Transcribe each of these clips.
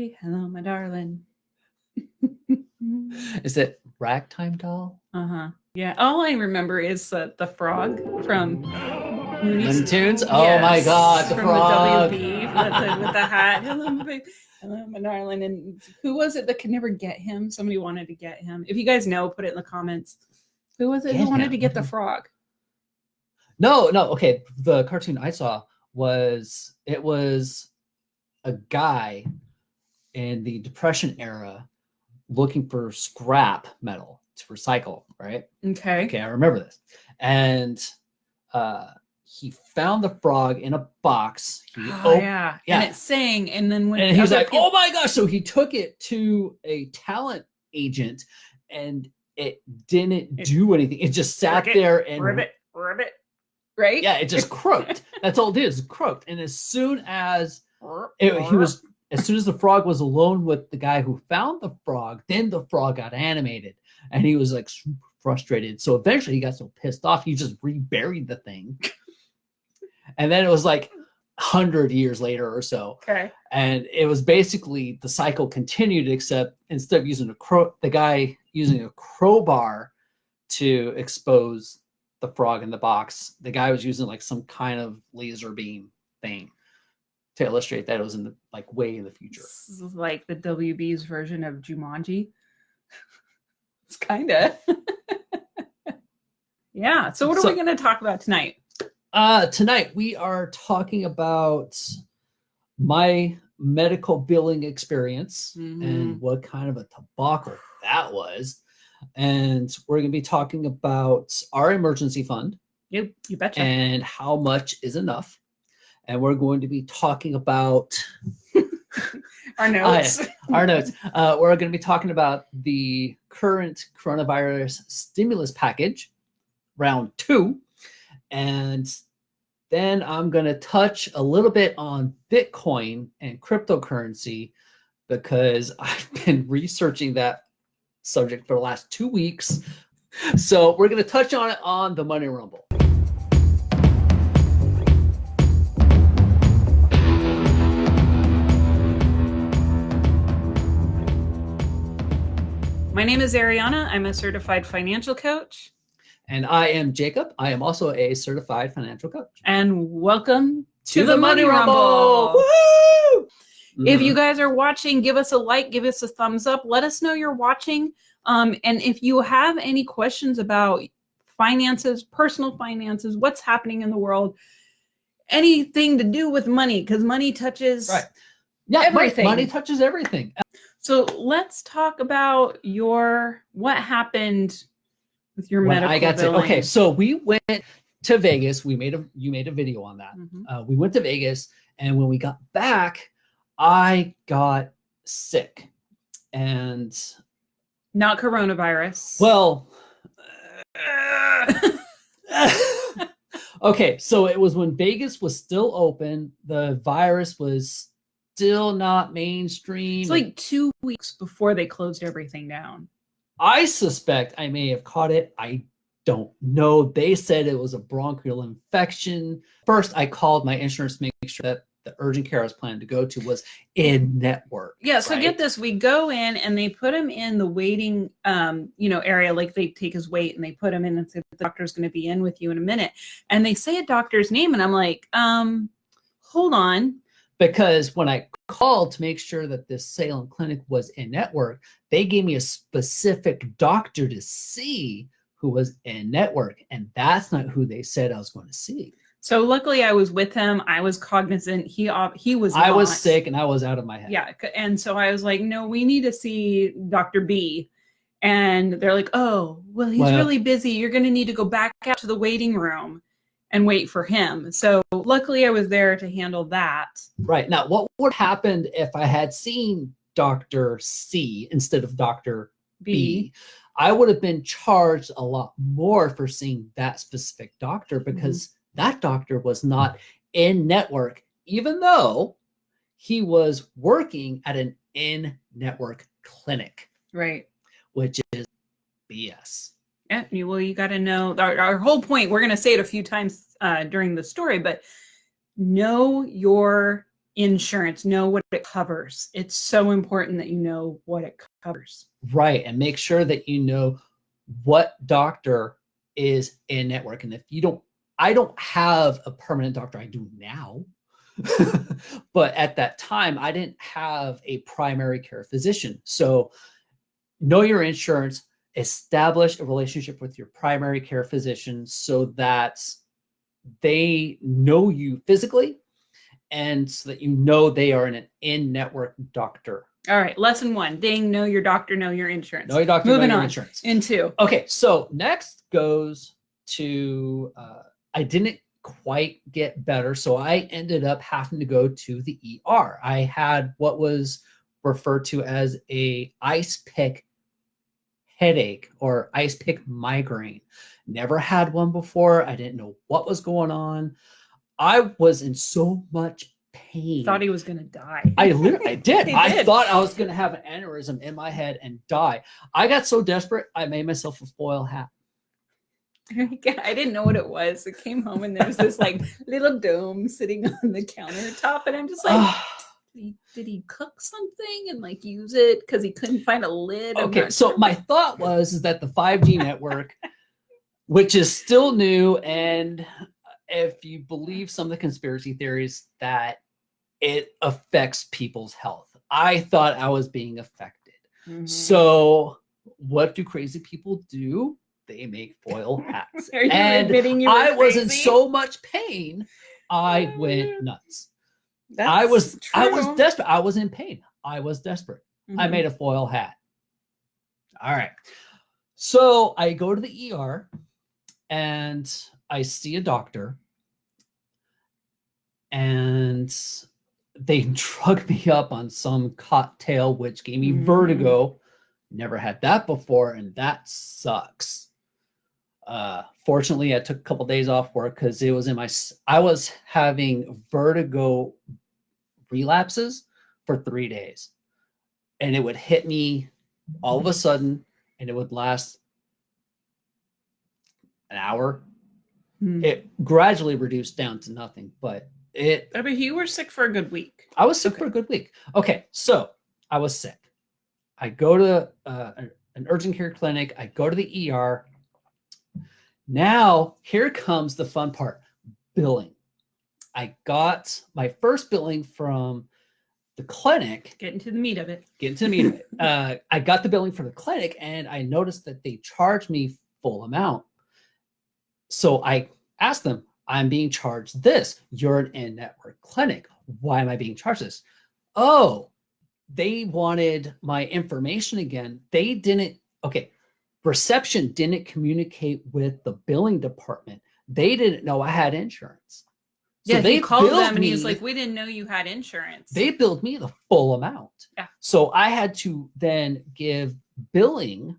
baby. Hello, my darling. Is it Ragtime Doll? Yeah. All I remember is the frog from Looney Tunes? Oh my God, the from frog. the WB with the hat. Hello, my baby. Hello, my darling. And who was it that could never get him? Somebody wanted to get him. If you guys know, put it in the comments. Who was it who wanted to get the frog? No. Okay. The cartoon I saw was a guy in the Depression era looking for scrap metal to recycle, right? Okay, I remember this. And he found the frog in a box. yeah. And it sang, and then when he was like, oh my gosh. So he took it to a talent agent, and it didn't do anything. It just sat there and ribbit, right? Yeah, it just croaked. That's all it is, croaked. And as soon as as soon as the frog was alone with the guy who found the frog, then the frog got animated, and he was like super frustrated. So eventually he got so pissed off, he just reburied the thing. And then it was like 100 years later or so. Okay. And it was basically the cycle continued, except instead of using the guy using a crowbar to expose the frog in the box, the guy was using like some kind of laser beam thing to illustrate that it was in the way in the future. This is like the WB's version of Jumanji. It's kind of. Yeah. So what are we going to talk about tonight? Tonight we are talking about my medical billing experience and what kind of a debacle that was. And we're going to be talking about our emergency fund. You betcha. And how much is enough. And we're going to be talking about our notes. We're going to be talking about the current coronavirus stimulus package, round 2. And then I'm going to touch a little bit on Bitcoin and cryptocurrency, because I've been researching that subject for the last 2 weeks. So we're going to touch on it on the Money Rumble. My name is Ariana. I'm a certified financial coach. And I am Jacob. I am also a certified financial coach. And welcome to the Money Rumble. Woo! If you guys are watching, give us a like, give us a thumbs up. Let us know you're watching. And if you have any questions about finances, personal finances, what's happening in the world, anything to do with money, because money touches everything. Money touches everything. So let's talk about what happened with your medical billing. Okay, so we went to Vegas. You made a video on that. We went to Vegas, and when we got back, I got sick. And not coronavirus. Well, okay, so it was when Vegas was still open. The virus was still not mainstream. It's like 2 weeks before they closed everything down. I suspect I may have caught it. I don't know. They said it was a bronchial infection. First, I called my insurance to make sure that the urgent care I was planning to go to was in network. Yeah, so get this. We go in and they put him in the waiting area. Like they take his weight and they put him in and say, the doctor's going to be in with you in a minute. And they say a doctor's name. And I'm like, hold on. Because when I called to make sure that this Salem clinic was in network, they gave me a specific doctor to see who was in network. And that's not who they said I was going to see. So luckily I was with him. I was cognizant. He was not. I was sick and I was out of my head. Yeah. And so I was like, no, we need to see Dr. B. And they're like, oh, well, he's really busy. You're going to need to go back out to the waiting room and wait for him. So luckily I was there to handle that. Right. Now, what would have happened if I had seen Dr. C instead of Dr. B? I would have been charged a lot more for seeing that specific doctor, because that doctor was not in network, even though he was working at an in-network clinic. Right. Which is BS. Yeah, well, you got to know our whole point. We're going to say it a few times during the story, but know your insurance. Know what it covers. It's so important that you know what it covers. Right. And make sure that you know what doctor is in network. And if you don't, I don't have a permanent doctor. I do now. But at that time, I didn't have a primary care physician. So know your insurance, establish a relationship with your primary care physician so that they know you physically and so that you know they are an in-network doctor. All right, lesson 1. Ding, know your doctor, know your insurance. Know your doctor, Moving know your on. insurance. In 2. Okay, so next goes to, I didn't quite get better, so I ended up having to go to the ER. I had what was referred to as a ice pick headache or ice pick migraine. Never had one before. I didn't know what was going on. I was in so much pain. Thought he was going to die. I literally did. He I did. thought I was going to have an aneurysm in my head and die. I got so desperate, I made myself a foil hat. I didn't know what it was. I came home and there was this like little dome sitting on the countertop, and I'm just like, did he cook something and like use it because he couldn't find a lid? Okay, so my thought was that the 5G network, which is still new, and if you believe some of the conspiracy theories, that it affects people's health. I thought I was being affected. Mm-hmm. So what do crazy people do? They make foil hats. Are you and admitting you were I was in crazy? so much pain, I went nuts. That's I was true. desperate. I was in pain. I was desperate. I Mhm. made a foil hat. All right. So I go to the ER and I see a doctor, and they drug me up on some cocktail, which gave me vertigo. Never had that before, and that sucks. Fortunately, I took a couple days off work because it was I was having vertigo relapses for 3 days, and it would hit me all of a sudden, and it would last an hour. It gradually reduced down to nothing, but I mean, you were sick for a good week. I was sick for a good week. Okay, so I was sick. I go to an urgent care clinic. I go to the ER. Now, here comes the fun part, billing. I got my first billing from the clinic. Getting to the meat of it. I got the billing from the clinic, and I noticed that they charged me full amount. So I asked them, I'm being charged this. You're an in-network clinic. Why am I being charged this? Oh, they wanted my information again. They didn't, reception didn't communicate with the billing department. They didn't know I had insurance. So yeah, they he called billed them and me, he's like, we didn't know you had insurance. They billed me the full amount. Yeah. So I had to then give billing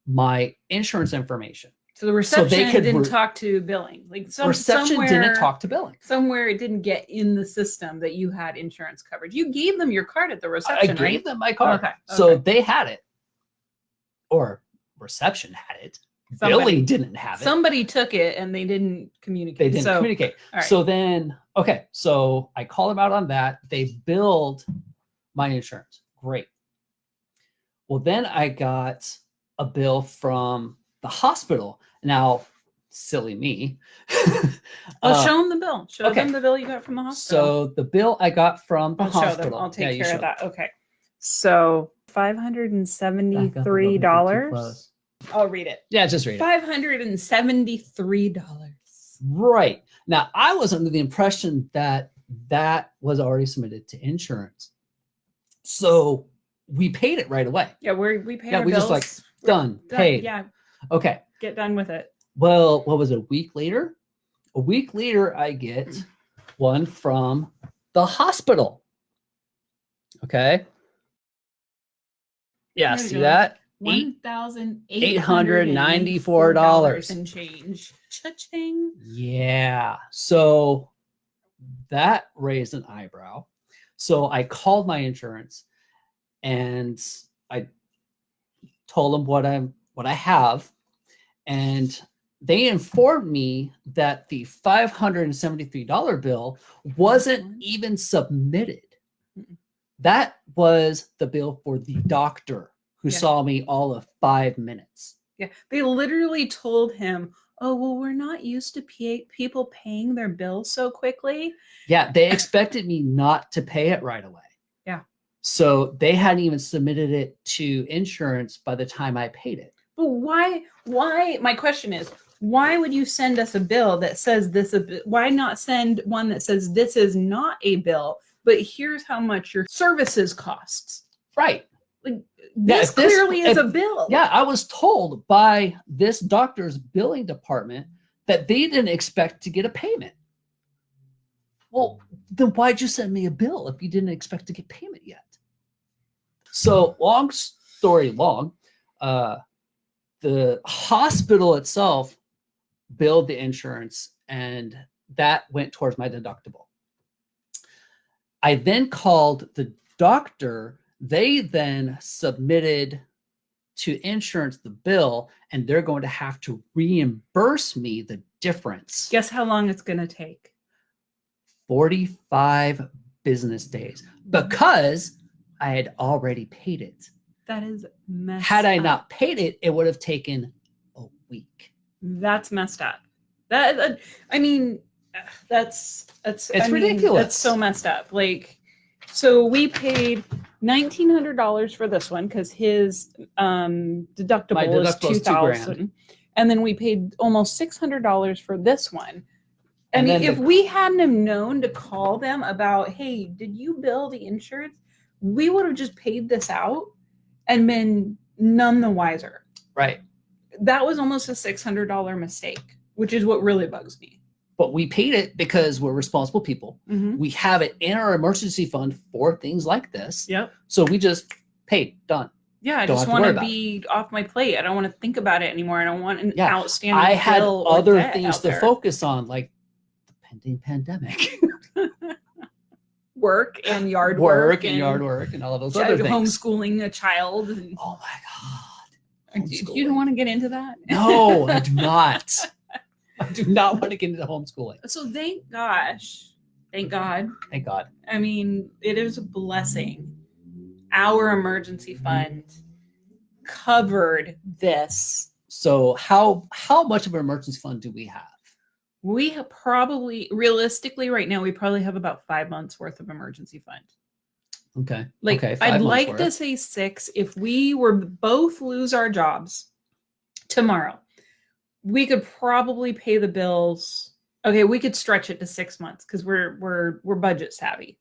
my insurance information. So the reception they could didn't talk to billing. Like reception didn't talk to billing. Somewhere it didn't get in the system that you had insurance coverage. You gave them your card at the reception, I gave them my card. Okay. So they had it. Or reception had it. Billing didn't have it. Somebody took it and they didn't communicate. They didn't communicate. All right. So then, so I call them out on that. They billed my insurance. Great. Well, then I got a bill from the hospital. Now, silly me. Well, show them the bill. Show them the bill you got from the hospital. So the bill I got from the hospital. Show them. I'll take care of that. Okay. So $573. I'll read it. Yeah, just read it. $573. Right. Now, I was under the impression that that was already submitted to insurance. So we paid it right away. Yeah, we paid our we bills. just done, paid. Yeah. Okay. Get done with it. Well, what was it, a week later? A week later, I get one from the hospital. Okay. Yeah, see that? $1,894 and change. Cha-ching. Yeah. So that raised an eyebrow. So I called my insurance and I told them what I have, and they informed me that the $573 bill wasn't even submitted. That was the bill for the doctor who Yeah. saw me all of 5 minutes. Yeah. They literally told him, oh, well, we're not used to people paying their bills so quickly. Yeah, they expected me not to pay it right away. Yeah. So they hadn't even submitted it to insurance by the time I paid it. But why, my question is, why would you send us a bill that says this? Why not send one that says this is not a bill, but here's how much your services costs? Right. Like, this clearly is a bill. Yeah, I was told by this doctor's billing department that they didn't expect to get a payment. Well, then why'd you send me a bill if you didn't expect to get payment yet? So long story long, the hospital itself billed the insurance, and that went towards my deductible. I then called the doctor. They then submitted to insurance the bill, and they're going to have to reimburse me the difference. Guess how long it's going to take? 45 business days, because I had already paid it. That is messed up. Had I not paid it, it would have taken a week. That's messed up. That I mean, it's ridiculous. That's so messed up. Like, so we paid $1,900 for this one because his deductible is $2,000, and then we paid almost $600 for this one. I mean, if we hadn't have known to call them about, hey, did you bill the insurance? We would have just paid this out and been none the wiser. Right. That was almost a $600 mistake, which is what really bugs me. But we paid it because we're responsible people. Mm-hmm. We have it in our emergency fund for things like this. Yep. So we just paid, done. Yeah, I just want to be off my plate. I don't want to think about it anymore. I don't want an outstanding bill. I had other things to there. Focus on, like the pending pandemic. Work and yard work and yard work and all of those other things. Homeschooling a child. And, oh my God. Do you want to get into that? No, I do not. I do not want to get into homeschooling. So thank God. Thank God. I mean, it is a blessing. Our emergency fund covered this. So how much of an emergency fund do we have? We have probably, realistically, right now, we probably have about 5 months worth of emergency fund. Okay. Like, okay, I'd like to say 6. If we were both lose our jobs tomorrow, we could probably pay the bills. Okay, we could stretch it to 6 months because we're budget savvy.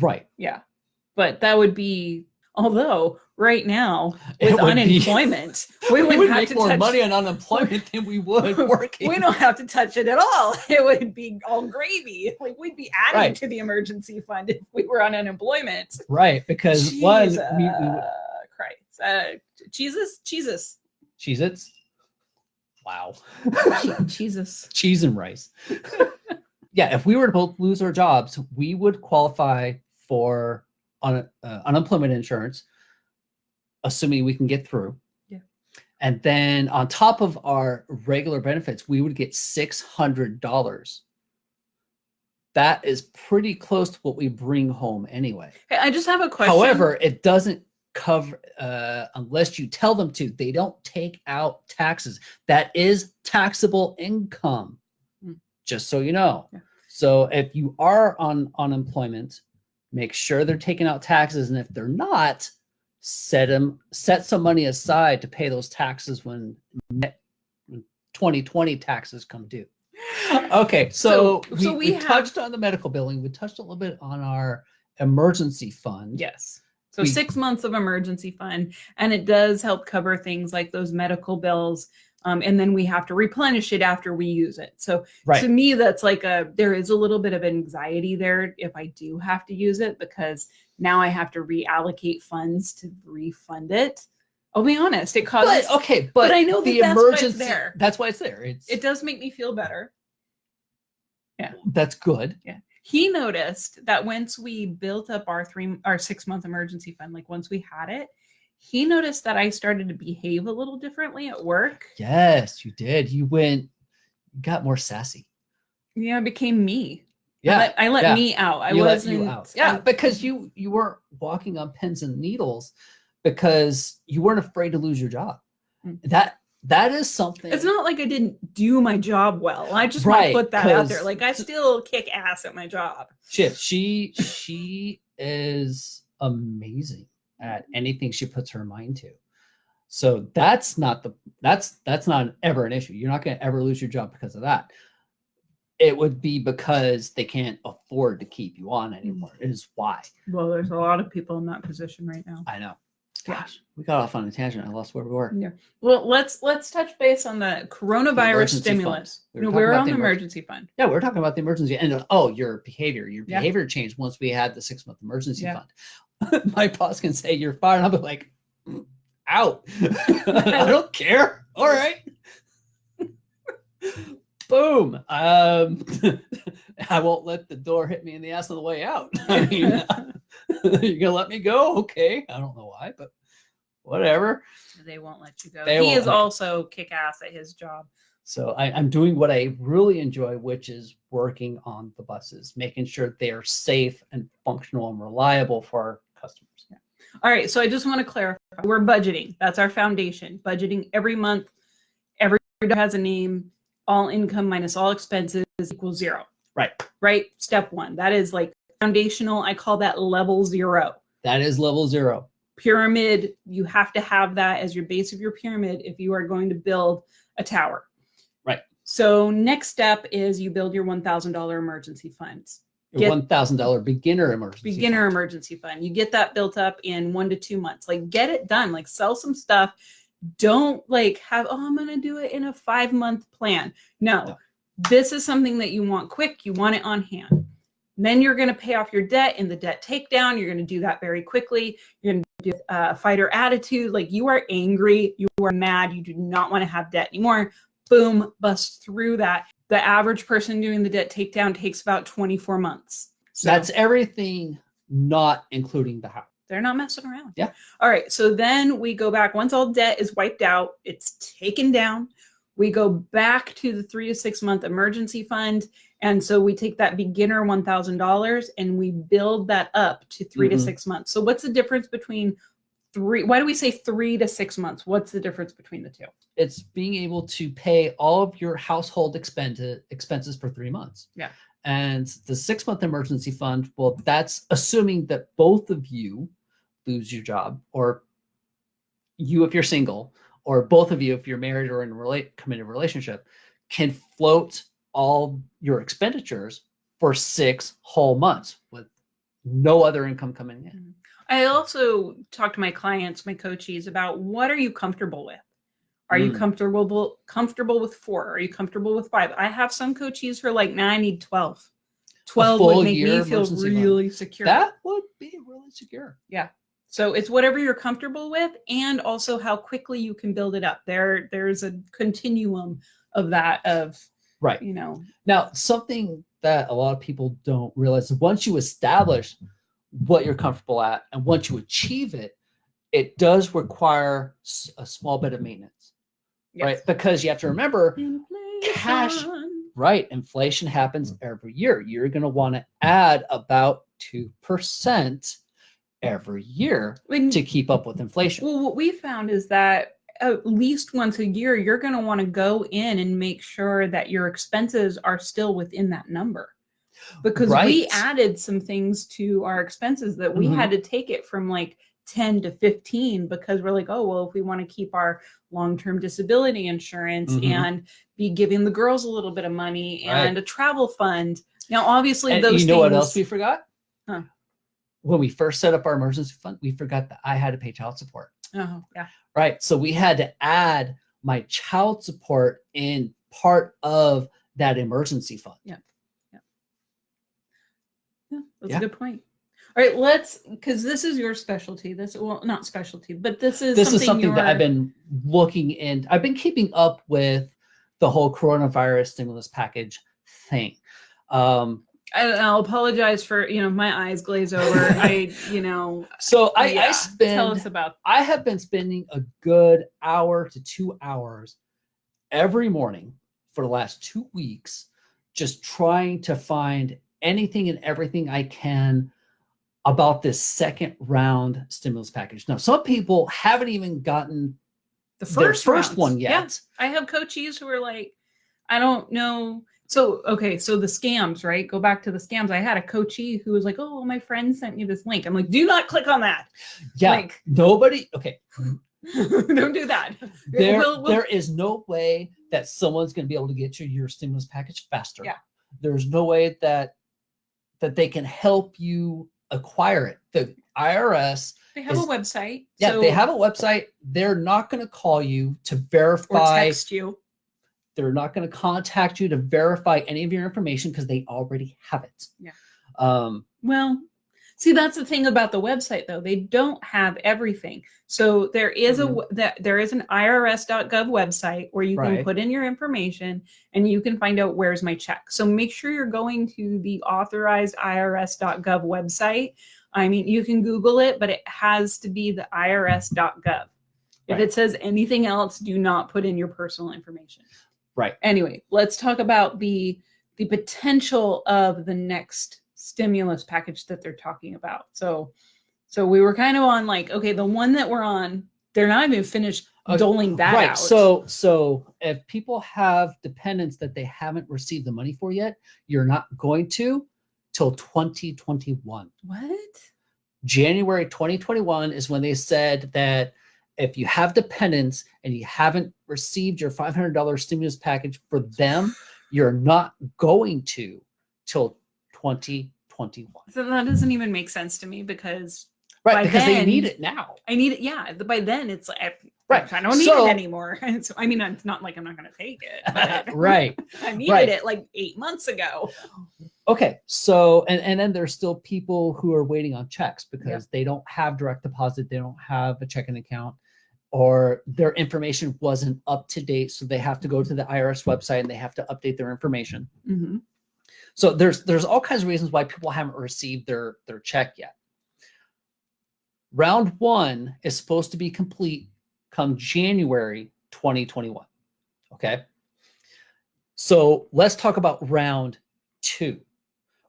Right. Yeah. But that would be, although right now with unemployment, we would have make to more money on unemployment than we would working. We don't have to touch it at all. It would be all gravy. Like, we'd be adding to the emergency fund if we were on unemployment. Right, because Christ. Cheez-Its. Wow. Jesus. Cheese and rice. Yeah, if we were to both lose our jobs, we would qualify for unemployment insurance, assuming we can get through. Yeah. And then on top of our regular benefits, we would get $600. That is pretty close to what we bring home anyway. Hey, I just have a question. However, it doesn't cover unless you tell them to. They don't take out taxes. That is taxable income, just so you know. Yeah. So if you are on unemployment, make sure they're taking out taxes, and if they're not, set some money aside to pay those taxes when 2020 taxes come due. Okay, so we touched on the medical billing. We touched a little bit on our emergency fund. Yes. So 6 months of emergency fund, and it does help cover things like those medical bills. And then we have to replenish it after we use it. So to me, that's like there is a little bit of anxiety there if I do have to use it, because now I have to reallocate funds to refund it. I'll be honest, it causes. But I know the emergency. That's why it's there. It does make me feel better. Yeah, that's good. Yeah. He noticed that once we built up our 6 month emergency fund, like once we had it, he noticed that I started to behave a little differently at work. Yes, you did. You got more sassy. Yeah, I became me. Yeah. I let yeah. me out. I You let wasn't. you out. Yeah, I- because you weren't walking on pins and needles because you weren't afraid to lose your job. Mm. That is something. It's not like I didn't do my job well. I just want Right, to put that out there. 'cause- Like I still kick ass at my job. Shit, she is amazing at anything she puts her mind to. So that's not ever an issue. You're not going to ever lose your job because of that. It would be because they can't afford to keep you on anymore. Is why. Well, there's a lot of people in that position right now. I know. Yeah. Gosh, we got off on a tangent. I lost where we were. Yeah. Well, let's touch base on the coronavirus emergency stimulus. fund. We were talking about on the the emergency fund. Yeah, we were talking about the emergency and your behavior. Your Yeah. behavior changed once we had the 6-month emergency Yeah. fund. My boss can say you're fired. I'll be like, out. I don't care. All right. Boom. I won't let the door hit me in the ass on the way out. I mean, you're gonna let me go? Okay. I don't know why, but whatever. They won't let you go. They He won't is let- also kick ass at his job. So I'm doing what I really enjoy, which is working on the buses, making sure they are safe and functional and reliable for our customers. Yeah. All right. So I just want to clarify. We're budgeting. That's our foundation. Budgeting every month. Every dollar has a name. All income minus all expenses equals 0. Right. Right. Step 1. That is like foundational. I call that level 0. That is level 0. Pyramid. You have to have that as your base of your pyramid if you are going to build a tower. Right. So next step is you build your $1,000 emergency funds. Your $1,000 beginner emergency fund. Emergency fund. You get that built up in 1 to 2 months. Like get it done. Like sell some stuff. Don't like have, I'm going to do it in a 5-month plan. No, this is something that you want quick. You want it on hand. Then you're going to pay off your debt in the debt takedown. You're going to do that very quickly. You're going to do a fighter attitude. Like you are angry. You are mad. You do not want to have debt anymore. Boom, bust through that. The average person doing the debt takedown takes about 24 months. So that's everything, not including the house. they're not messing around. Yeah. All right. So then we go back. Once all debt is wiped out, it's taken down. We go back to the 3 to 6 month emergency fund. And so we take that beginner $1,000 and we build that up to 3 to 6 months. So what's the difference between why do we say 3 to 6 months? What's the difference between the two? It's being able to pay all of your household expenses for 3 months. Yeah. And the 6-month emergency fund, well, that's assuming that both of you lose your job, or you if you're single, or both of you if you're married or in a committed relationship, can float all your expenditures for 6 whole months with no other income coming in. I also talk to my clients, my coaches, about what are you comfortable with? Are you comfortable with 4? Are you comfortable with 5? I have some coaches who are like, nah, I need 12. 12 would make me feel really secure. That would be really secure. Yeah. So it's whatever you're comfortable with, and also how quickly you can build it up. There's a continuum of that, of, right. You know. Now, something that a lot of people don't realize is once you establish what you're comfortable at, and once you achieve it, it does require a small bit of maintenance. Yes. Right? Because you have to remember, cash, right? Inflation happens every year. You're going to want to add about 2% every year to keep up with inflation. Well, what we found is that at least once a year, you're going to want to go in and make sure that your expenses are still within that number. Because we added some things to our expenses that we had to take it from like 10 to 15, because we're like, oh, well, if we want to keep our long-term disability insurance and be giving the girls a little bit of money and a travel fund. Now, obviously, and those you know things, what else we forgot? Huh. When we first set up our emergency fund, we forgot that I had to pay child support. Oh, yeah. Right. So we had to add my child support in part of that emergency fund. Yeah. That's a good point. All right, because this is your specialty. Not specialty, but this is something that I've been looking in. I've been keeping up with the whole coronavirus stimulus package thing. I'll apologize for, my eyes glaze over. So tell us about. I have been spending a good hour to 2 hours every morning for the last 2 weeks, just trying to find anything and everything I can about this second round stimulus package. Now, some people haven't even gotten The their first first rounds. one yet. Yeah. I have coachees who are like, I don't know. So, okay, so the scams, right? Go back to the scams. I had a coachee who was like, oh, my friend sent me this link. I'm like, do not click on that. Yeah, Like, nobody. Okay, don't do that. there is no way that someone's going to be able to get you your stimulus package faster. Yeah. There's no way that they can help you acquire it. The IRS, They have a website. yeah, so, they have a website. They're not going to call you to or verify. text you. They're not going to contact you to verify any of your information because they already have it. Yeah. Well, see, that's the thing about the website, though. They don't have everything. So there is there is an irs.gov website where you can Right. put in your information and you can find out where's my check. So make sure you're going to the authorized irs.gov website. I mean, you can Google it, but it has to be the irs.gov. If Right. it says anything else, do not put in your personal information. Right. Anyway, let's talk about the potential of the next stimulus package that they're talking about. So we were kind of on like, okay, the one that we're on, they're not even finished doling that right. out. So if people have dependents that they haven't received the money for yet, you're not going to till 2021. What? January 2021 is when they said that if you have dependents and you haven't received your $500 stimulus package for them, you're not going to till 2021. So that doesn't even make sense to me because Right, because they then, need it now. I need it. Yeah, by then it's like Right. I don't need it anymore. So, I mean, it's not like I'm not going to take it. But Right. I needed it like 8 months ago. Okay, so and then there's still people who are waiting on checks because they don't have direct deposit, they don't have a checking account, or their information wasn't up to date, so they have to go to the IRS website and they have to update their information. Mm-hmm. So there's all kinds of reasons why people haven't received their check yet. Round 1 is supposed to be complete come January 2021. Okay, so let's talk about round 2.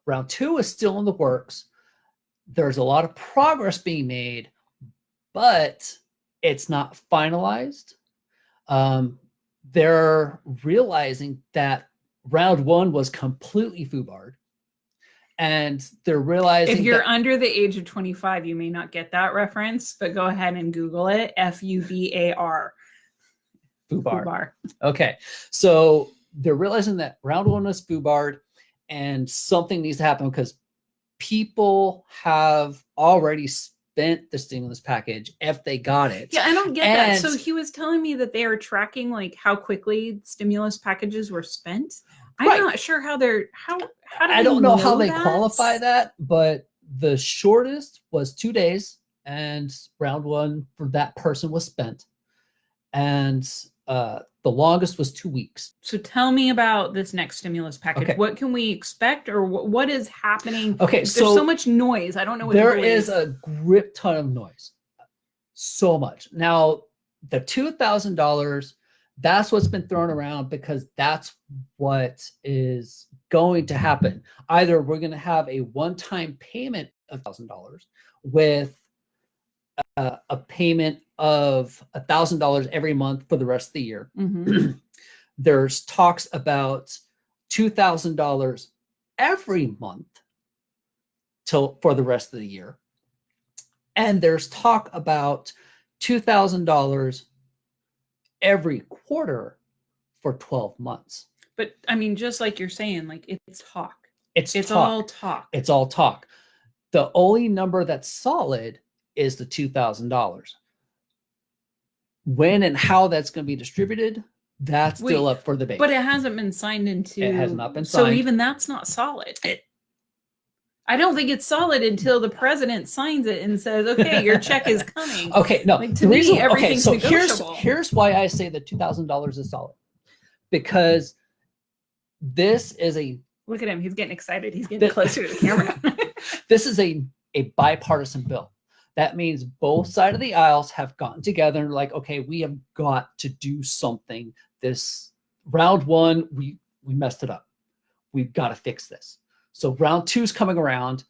Round 2 is still in the works. There's a lot of progress being made, but it's not finalized. They're realizing that round 1 was completely foobarred. And they're realizing if you're under the age of 25, you may not get that reference, but go ahead and Google it. F-U-B-A-R. Foobar. Okay. So they're realizing that round 1 was foobarred and something needs to happen because people have already spent the stimulus package if they got it. Yeah, I don't get that. So he was telling me that they are tracking like how quickly stimulus packages were spent. I'm not sure how they're how do I don't know how they qualify that, but the shortest was 2 days, and round 1 for that person was spent, and the longest was 2 weeks. So tell me about this next stimulus package. Okay. What can we expect, or what is happening? Okay, there's so much noise. I don't know what there is a grip ton of noise. So much. Now, the $2,000, that's what's been thrown around because that's what is going to happen. Either we're going to have a one-time payment of $1,000 with a payment of $1,000 every month for the rest of the year. Mm-hmm. There's talks about $2,000 every month for the rest of the year. And there's talk about $2,000 every quarter for 12 months. But I mean, just like you're saying, like it's talk. It's talk. All talk. It's all talk. The only number that's solid is the $2,000. When and how that's going to be distributed, that's still up for debate. But it hasn't been signed into. It has not been signed. So even that's not solid. I don't think it's solid until the president signs it and says, "Okay, your check is coming." Okay, no. Like, to me, everything's so negotiable. here's why I say the $2,000 is solid, because this is a. Look at him. He's getting excited. He's getting closer to the camera. This is a bipartisan bill. That means both sides of the aisles have gotten together and like, okay, we have got to do something. This round 1, we messed it up. We've got to fix this. So round 2 is coming around.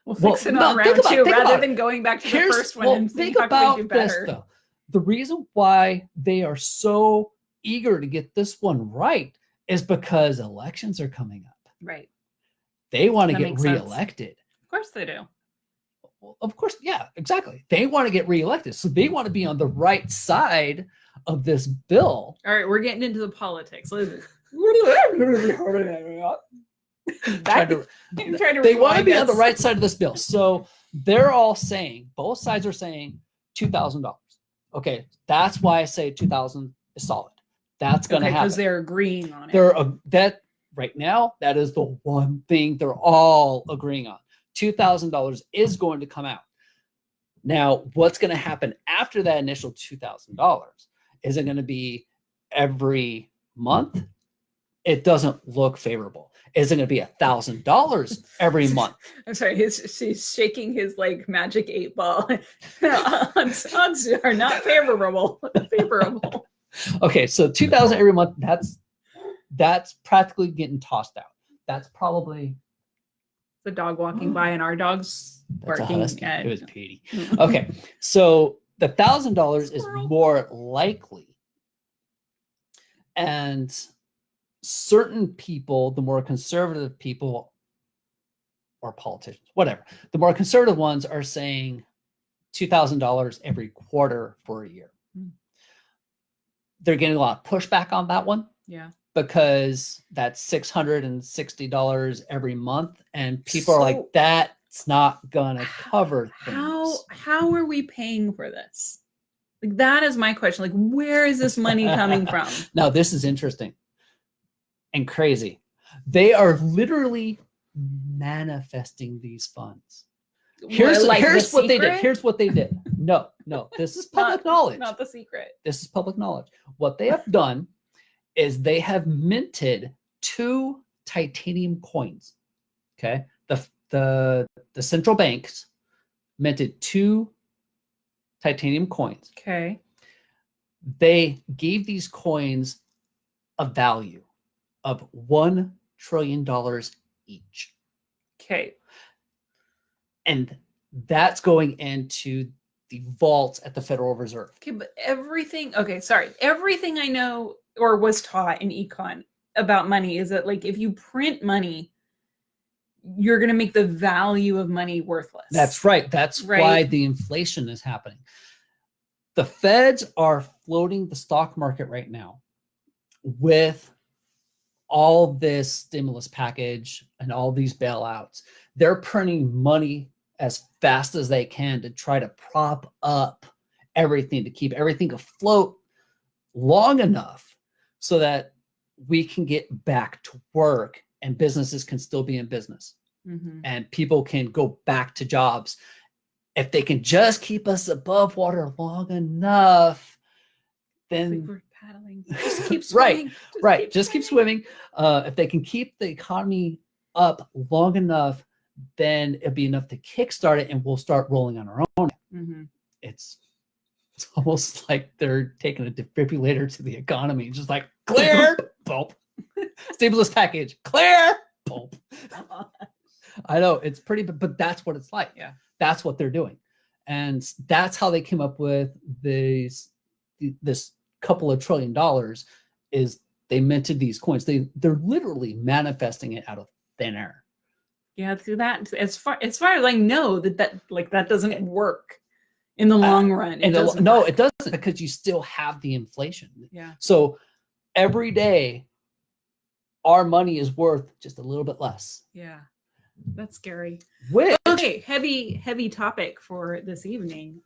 We'll Well, fix it no, on think round about- 2 think rather about than going back to the Here's- first one well, and seeing think how can we do about this better. though. The reason why they are so eager to get this one right is because elections are coming up. Right. They want to That get makes sense. reelected. Of course they do. Well, of course, yeah, exactly. They want to get reelected. So they want to be on the right side of this bill. All right, we're getting into the politics. Trying to- they want to be on the right side of this bill. So they're all saying, both sides are saying $2,000. Okay, that's why I say 2,000 is solid. That's going to happen. because they're agreeing on it. That right now, that is the one thing they're all agreeing on. $2,000 is going to come out. Now, what's going to happen after that initial $2,000? Is it going to be every month? It doesn't look favorable. Is it going to be $1,000 every month? I'm sorry, he's shaking his like magic 8-ball. odds are not favorable. Favorable. Okay, so 2,000 every month. That's practically getting tossed out. That's probably The dog walking by and our dog's that's a barking. husky. At, It was Petey. Okay, so the $1,000 is Squirrel. more likely, and certain people, the more conservative people, or politicians, whatever, the more conservative ones are saying $2,000 every quarter for a year. Hmm. They're getting a lot of pushback on that one Yeah. because that's $660 every month, and people are So- like, that's not gonna cover things. How are we paying for this? Like that is my question. Like, where is this money coming from? Now, this is interesting and crazy. They are literally manifesting these funds. Here's The what they did. secret? Here's what they did. No, this is public knowledge. Not the secret. This is public knowledge. What they have done is they have minted 2 titanium coins. Okay, the central banks minted 2 titanium coins. Okay. They gave these coins a value of $1 trillion each. Okay. And that's going into the vaults at the Federal Reserve. Okay, but everything I know or was taught in econ about money is that like if you print money, you're going to make the value of money worthless. That's right. That's Right. why the inflation is happening. The feds are floating the stock market right now with all this stimulus package and all these bailouts. They're printing money as fast as they can to try to prop up everything, to keep everything afloat long enough so that we can get back to work and businesses can still be in business Mhm. and people can go back to jobs. If they can just keep us above water long enough, Like then we're paddling. Just keep Right, swimming. right, just keep swimming. If they can keep the economy up long enough, then it'll be enough to kickstart it and we'll start rolling on our own. Mhm. It's almost like they're taking a defibrillator to the economy. Just like clear, boom. Stimulus package, clear, boom. I know it's pretty, but that's what it's like. Yeah. That's what they're doing. And that's how they came up with this couple of $1 trillion is they minted these coins. They're literally manifesting it out of thin air. Yeah, through that as far as I know that doesn't work in the long run. It doesn't No, work. it doesn't, because you still have the inflation. Yeah. So every day our money is worth just a little bit less. Yeah. That's scary. Which Okay, heavy topic for this evening.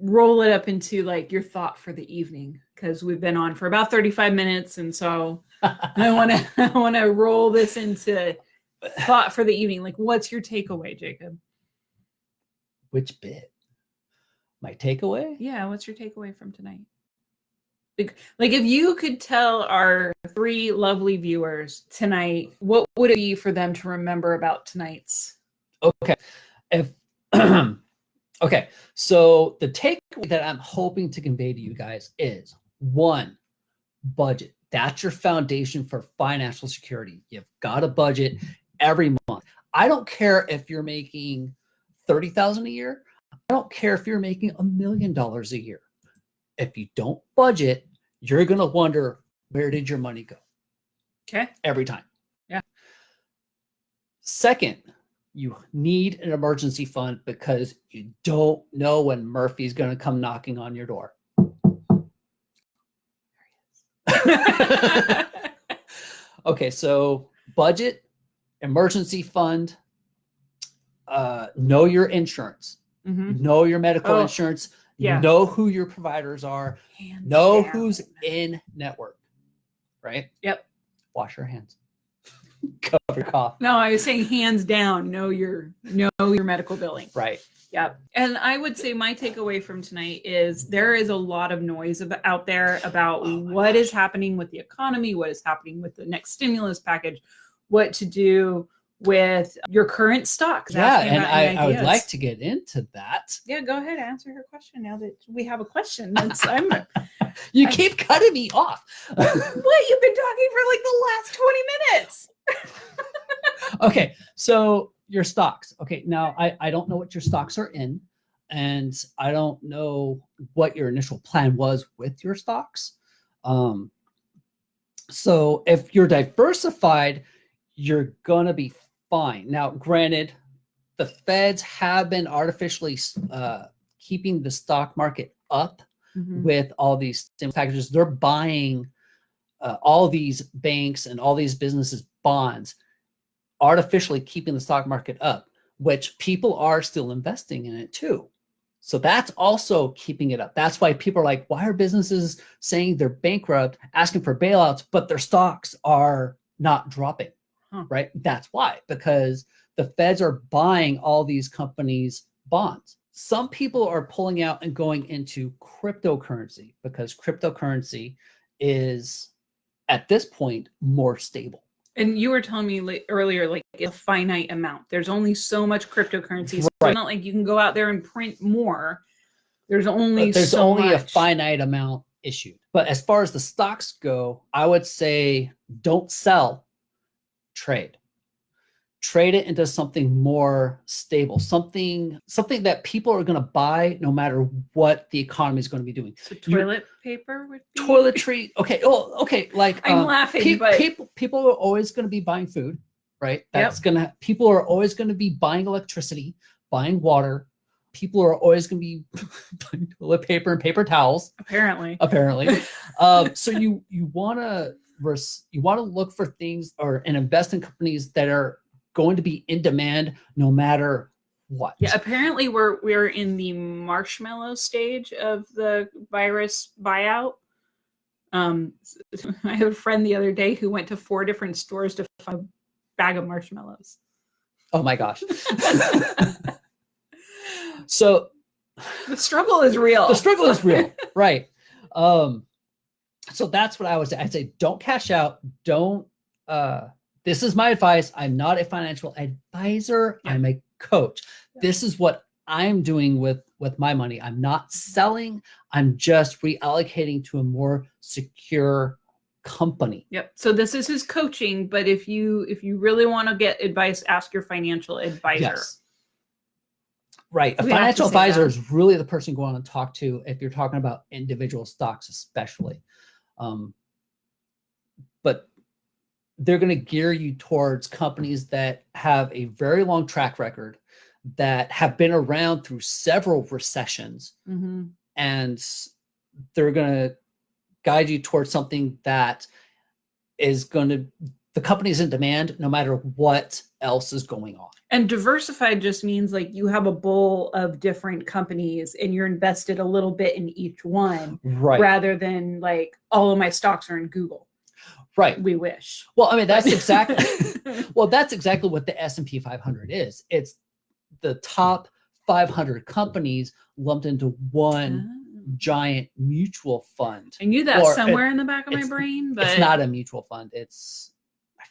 Roll it up into like your thought for the evening, because we've been on for about 35 minutes, and so I want to roll this into thought for the evening. Like, what's your takeaway, Jacob? which bit? My takeaway? Yeah, what's your takeaway from tonight? Like if you could tell our 3 lovely viewers tonight, what would it be for them to remember about tonight's? Okay. If okay, so the takeaway that I'm hoping to convey to you guys is 1, budget. That's your foundation for financial security. You've got a budget every month. I don't care if you're making $30,000 a year. I don't care if you're making $1 million a year. If you don't budget, you're going to wonder, where did your money go? Okay. Every time. Yeah. Second, you need an emergency fund because you don't know when Murphy's going to come knocking on your door. Okay, so budget, emergency fund, know your insurance, know your medical insurance, know who your providers are, know who's in network, right? Yep. Wash your hands. Cover your cough. No, I was saying hands down, know your medical billing. Right. Yep. And I would say my takeaway from tonight is there is a lot of noise out there about what is happening with the economy, what is happening with the next stimulus package, what to do with your current stocks. Yeah, and I would like to get into that. Yeah, go ahead, answer her question now that we have a question. You keep cutting me off. What? You've been talking for like the last 20 minutes. Okay, so your stocks. Okay, now I don't know what your stocks are in, and I don't know what your initial plan was with your stocks. So if you're diversified, you're gonna be fine. Now, granted, the Feds have been artificially keeping the stock market up with all these stimulus packages. They're buying all these banks and all these businesses bonds, artificially keeping the stock market up, which people are still investing in it too. So that's also keeping it up. That's why people are like, why are businesses saying they're bankrupt, asking for bailouts, but their stocks are not dropping, right? That's why, because the Feds are buying all these companies' bonds. Some people are pulling out and going into cryptocurrency because cryptocurrency is, at this point, more stable. And you were telling me earlier, like a finite amount. There's only so much cryptocurrency. So Right. it's not like you can go out there and print more. There's only a finite amount issued. But as far as the stocks go, I would say don't sell, trade. Trade it into something more stable, something that people are going to buy no matter what the economy is going to be doing. So toilet paper would be toiletry. Okay. Oh, okay. Like I'm laughing, but people are always going to be buying food, right? That's gonna. People are always going to be buying electricity, buying water. People are always going to be buying toilet paper and paper towels. Apparently. So you want to look for things and invest in companies that are going to be in demand no matter what. Yeah, apparently we're in the marshmallow stage of the virus buyout. I have a friend the other day who went to 4 different stores to find a bag of marshmallows. Oh my gosh. So the struggle is real. Right. So that's what I'd say. Don't cash out. Don't this is my advice. I'm not a financial advisor. I'm a coach. This is what I'm doing with my money. I'm not selling. I'm just reallocating to a more secure company. Yep. So this is his coaching, but if you really want to get advice, ask your financial advisor. Yes. Right. A financial advisor is really the person you go on and talk to if you're talking about individual stocks, especially. But they're going to gear you towards companies that have a very long track record, that have been around through several recessions, and they're going to guide you towards something that is the company's in demand no matter what else is going on. And diversified just means like you have a bowl of different companies and you're invested a little bit in each one, right? Rather than like all of my stocks are in Google. Right. We wish. Well, I mean, that's exactly what the S&P 500 is. It's the top 500 companies lumped into one giant mutual fund. I knew that somewhere in the back of my brain, but it's not a mutual fund. I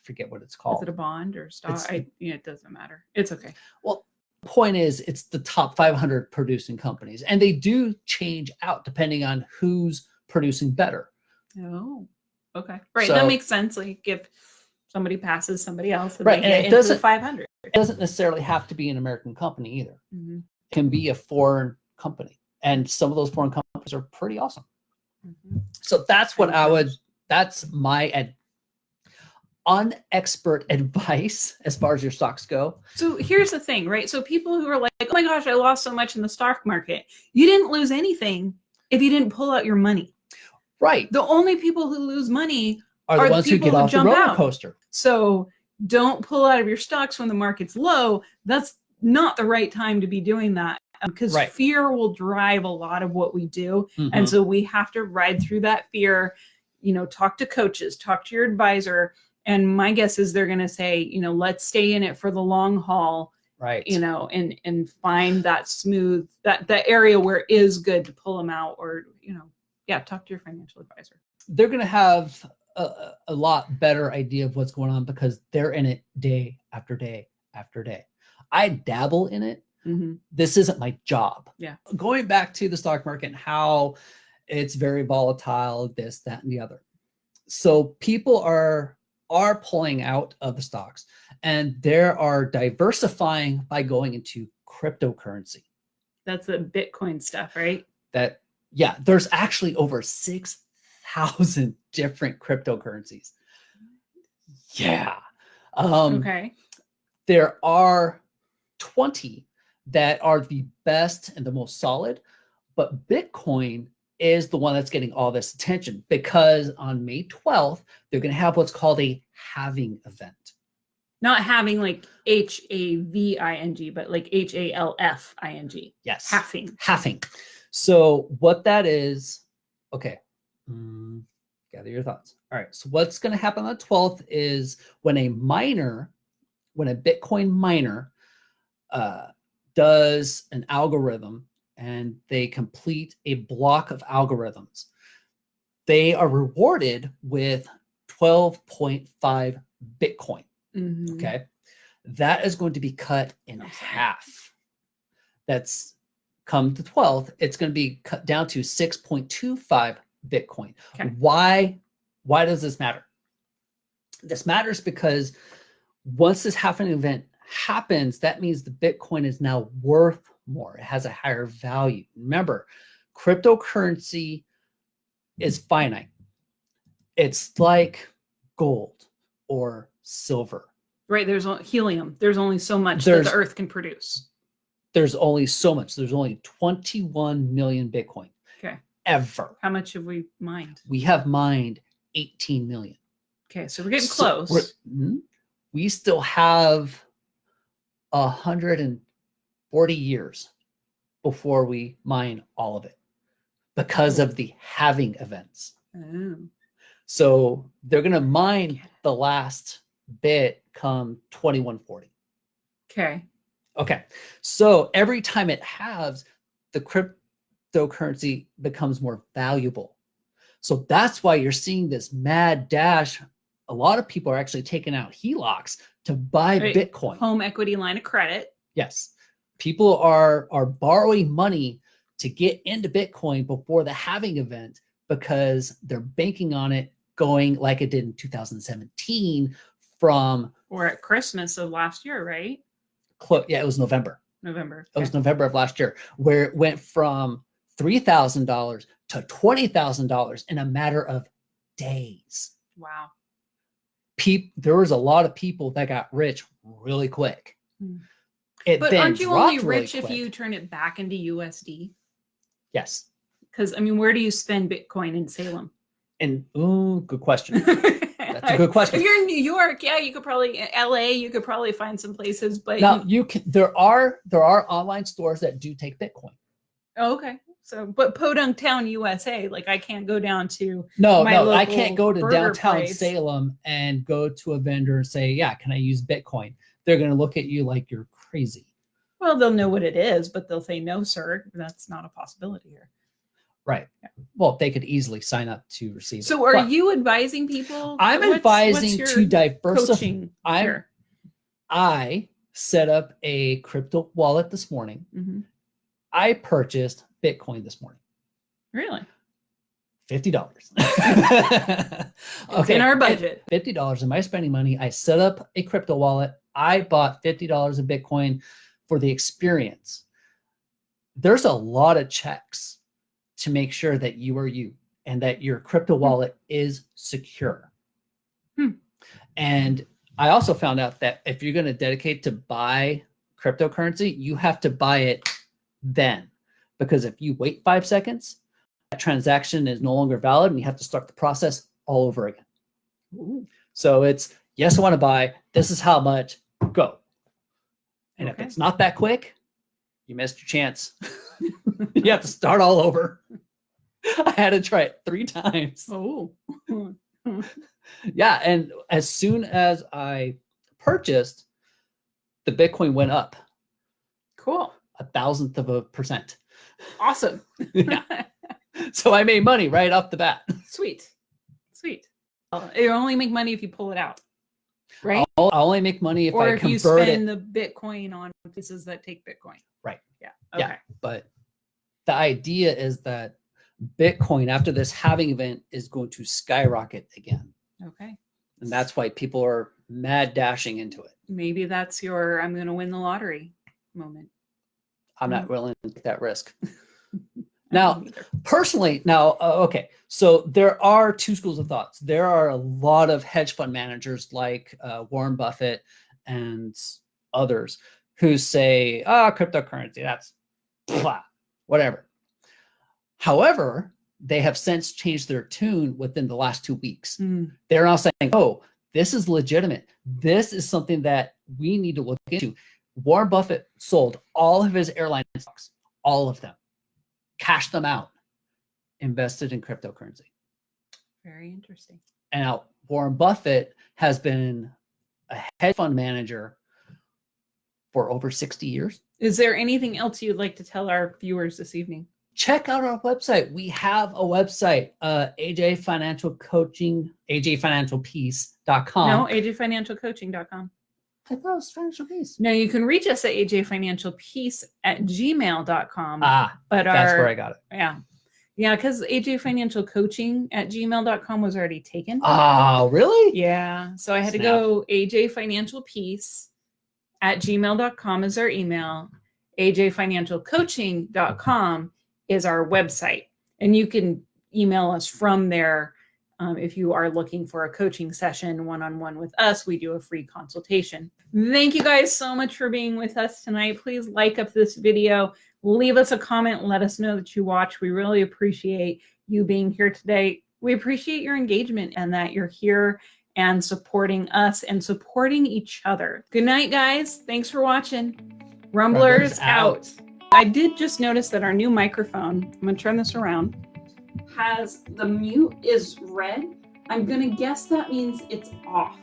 forget what it's called. Is it a bond or stock? It doesn't matter. It's okay. Well, the point is, it's the top 500 producing companies, and they do change out depending on who's producing better. Oh. Okay. Right. So- that makes sense. Like if somebody passes somebody else, and Right, they and get it into the doesn't- 500. It doesn't necessarily have to be an American company either. Mhm. It can be a foreign company. And some of those foreign companies are pretty awesome. Mhm. So that's what I would- that's my unexpert advice as far as your stocks go. So here's the thing, right? So people who are like, oh my gosh, I lost so much in the stock market. You didn't lose anything if you didn't pull out your money. Right. The only people who lose money Are the ones who people get off the jump roller out. coaster. So don't pull out of your stocks when the market's low. That's not the right time to be doing that, because Right. fear will drive a lot of what we do. Mhm. And so we have to ride through that fear, talk to coaches, talk to your advisor. And my guess is they're going to say, let's stay in it for the long haul, Right. and find that smooth, that area where it is good to pull them out, or, talk to your financial advisor. They're going to have a lot better idea of what's going on because they're in it day after day after day. I dabble in it. Mm-hmm. This isn't my job. Yeah. Going back to the stock market and how it's very volatile, this, that, and the other. So people are pulling out of the stocks, and they are diversifying by going into cryptocurrency. That's the Bitcoin stuff, right? There's actually over 6,000 different cryptocurrencies. Yeah. Okay. There are 20 that are the best and the most solid, but Bitcoin is the one that's getting all this attention because on May 12th, they're going to have what's called a halving event. Not having like HAVING, but like HALFING. Yes. Halving. So what that is, okay. Gather your thoughts. All right. So what's going to happen on the 12th is when a Bitcoin miner does an algorithm and they complete a block of algorithms, they are rewarded with 12.5 Bitcoin. Mm-hmm. Okay. That is going to be cut in half. That's come the 12th. It's going to be cut down to 6.25 Bitcoin. Okay. Why does this matter? This matters because once this halving event happens, that means the Bitcoin is now worth more. It has a higher value. Remember, cryptocurrency is finite. It's like gold or silver. Right. There's helium. There's only so much that the earth can produce. There's only so much. There's only 21 million Bitcoin. Okay. Ever. How much have we mined? We have mined 18 million. Okay. So we're getting close. We still have 140 years before we mine all of it because of the halving events. Oh. So they're going to mine the last bit come 2140. Okay. Okay. So every time it halves, the cryptocurrency becomes more valuable. So that's why you're seeing this mad dash. A lot of people are actually taking out HELOCs to buy Bitcoin. Home equity line of credit. Yes. People are borrowing money to get into Bitcoin before the halving event because they're banking on it going like it did in 2017 or at Christmas of last year, right? Yeah, it was November. November. It was November of last year, where it went from $3,000 to $20,000 in a matter of days. Wow. There was a lot of people that got rich really quick. But aren't you only rich if you turn it back into USD? Yes. Because where do you spend Bitcoin in Salem? Good question. That's a good question. If you're in New York, yeah, you could probably LA, you could probably find some places. But now there are online stores that do take Bitcoin. Oh, okay. So, but Podunk Town, USA, like I can't go down to I can't go to downtown place. Salem and go to a vendor and say, yeah, can I use Bitcoin? They're going to look at you like you're crazy. Well, they'll know what it is, but they'll say, no, sir, that's not a possibility here. Right. Yeah. Well, they could easily sign up to receive So are you advising people? I'm advising to diversify. I set up a crypto wallet this morning. Mm-hmm. I purchased Bitcoin this morning. Really? $50. It's in our budget. $50. Am I spending money? I set up a crypto wallet. I bought $50 of Bitcoin for the experience. There's a lot of checks to make sure that you are you and that your crypto wallet is secure. And I also found out that if you're going to dedicate to buy cryptocurrency, you have to buy it then, because if you wait 5 seconds, that transaction is no longer valid and you have to start the process all over again. Ooh. So it's, yes, I want to buy, this is how much, go. And if Okay. it's not that quick, you missed your chance. You have to start all over. I had to try it 3 times. Oh. Yeah. And as soon as I purchased, the Bitcoin went up Cool. 0.1%. Awesome. Yeah. So I made money right off the bat. Sweet. You only make money if you pull it out, right? I'll only make money if Or I if you convert spend it. the Bitcoin on places that take Bitcoin. Right. Yeah. Yeah. Okay. But the idea is that Bitcoin, after this halving event, is going to skyrocket again. Okay. And that's why people are mad dashing into it. Maybe that's your I'm going to win the lottery moment. I'm not willing to take that risk. I Now, don't either. personally, okay. So there are 2 schools of thoughts. There are a lot of hedge fund managers like Warren Buffett and others who say, cryptocurrency, that's blah, whatever. However, they have since changed their tune within the last 2 weeks. They're now saying, oh, this is legitimate. This is something that we need to look into. Warren Buffett sold all of his airline stocks, all of them, cashed them out, invested in cryptocurrency. Very interesting. And now Warren Buffett has been a hedge fund manager for over 60 years. Is there anything else you'd like to tell our viewers this evening? Check out our website. We have a website, AJ Financial Coaching, ajfinancialpeace.com. No, ajfinancialcoaching.com. I thought it was Financial Peace. No, you can reach us at ajfinancialpeace@gmail.com. But That's where I got it. Yeah, because ajfinancialcoaching@gmail.com was already taken. Oh, really? Yeah. So I had to Snap. go ajfinancialpeace@gmail.com is our email. ajfinancialcoaching.com is our website. And you can email us from there if you are looking for a coaching session one-on-one with us. We do a free consultation. Thank you guys so much for being with us tonight. Please like up this video. Leave us a comment. Let us know that you watch. We really appreciate you being here today. We appreciate your engagement and that you're here and supporting us and supporting each other. Good night, guys. Thanks for watching. Rumblers out. I did just notice that our new microphone, I'm going to turn this around, has the mute is red. I'm going to guess that means it's off.